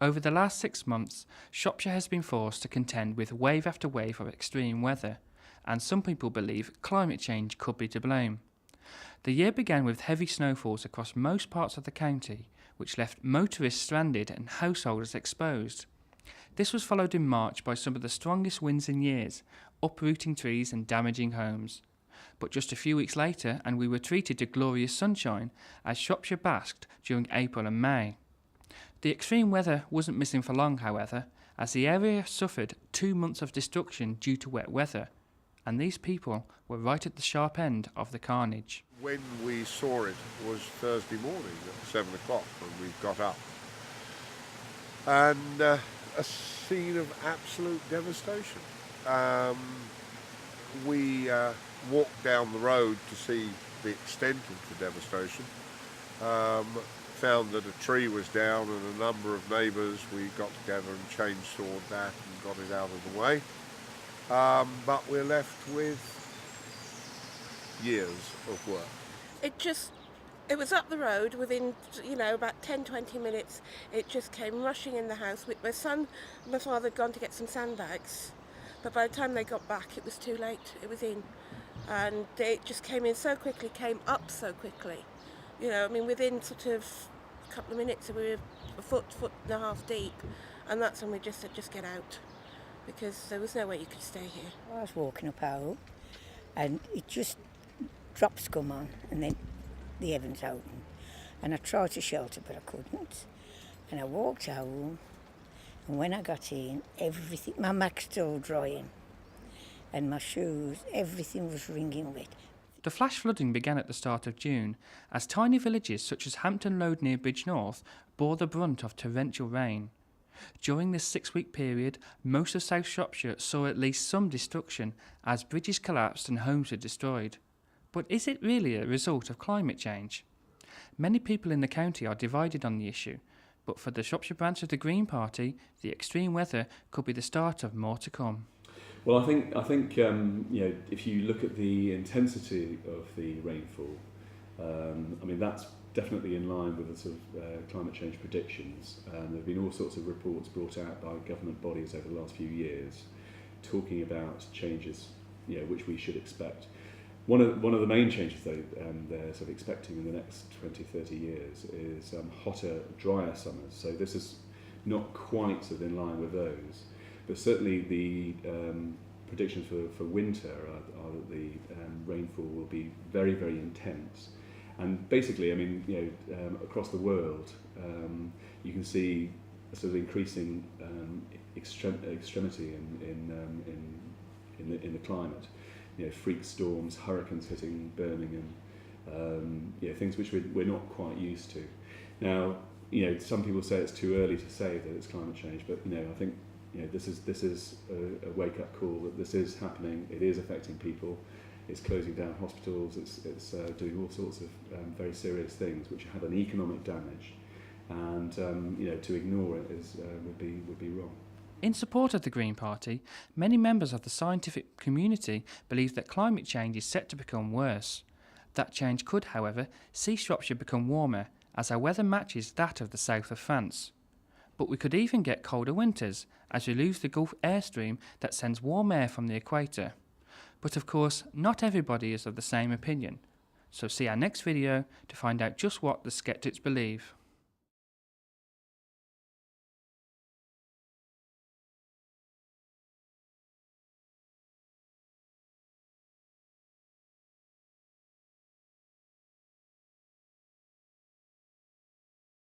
Over the last 6 months, Shropshire has been forced to contend with wave after wave of extreme weather, and some people believe climate change could be to blame. The year began with heavy snowfalls across most parts of the county, which left motorists stranded and householders exposed. This was followed in March by some of the strongest winds in years, uprooting trees and damaging homes. But just a few weeks later, and we were treated to glorious sunshine as Shropshire basked during April and May. The extreme weather wasn't missing for long, however, as the area suffered 2 months of destruction due to wet weather, and these people were right at the sharp end of the carnage. When we saw it was Thursday morning at 7 o'clock when we got up, and a scene of absolute devastation. We walked down the road to see the extent of the devastation. Found that a tree was down and a number of neighbours, we got together and chainsawed that and got it out of the way. But we're left with years of work. It was up the road within, about 10-20 minutes. It just came rushing in the house. My son and my father had gone to get some sandbags, but by the time they got back it was too late. It was in, and it just came in so quickly, came up so quickly. Within sort of a couple of minutes we were a foot and a half deep, and that's when we just said, just get out, because there was no way you could stay here. I was walking up home, and it just dropped scum on, and then the heavens opened, and I tried to shelter, but I couldn't, and I walked home, and when I got in, everything, my mac's still drying, and my shoes, everything was wringing wet. The flash flooding began at the start of June, as tiny villages such as Hampton Road near Bridge North bore the brunt of torrential rain. During this 6-week period, most of South Shropshire saw at least some destruction, as bridges collapsed and homes were destroyed. But is it really a result of climate change? Many people in the county are divided on the issue, but for the Shropshire branch of the Green Party, the extreme weather could be the start of more to come. Well, I think if you look at the intensity of the rainfall, that's definitely in line with the sort of climate change predictions. There have been all sorts of reports brought out by government bodies over the last few years, talking about changes, which we should expect. One of the main changes, though, they're sort of expecting in the next 20-30 years is hotter, drier summers. So this is not quite sort of in line with those. But certainly the predictions for winter are that the rainfall will be very, very intense. And basically, across the world, you can see a sort of increasing extremity in the climate. Freak storms, hurricanes hitting Birmingham, things which we're not quite used to. Now, some people say it's too early to say that it's climate change, but I think this is a wake-up call that this is happening. It is affecting people. It's closing down hospitals. It's doing all sorts of very serious things which have an economic damage, and to ignore it would be wrong. In support of the Green Party, many members of the scientific community believe that climate change is set to become worse. That change could, however, see Shropshire become warmer, as our weather matches that of the south of France. But we could even get colder winters, as we lose the Gulf airstream that sends warm air from the equator. But of course, not everybody is of the same opinion. So see our next video to find out just what the skeptics believe.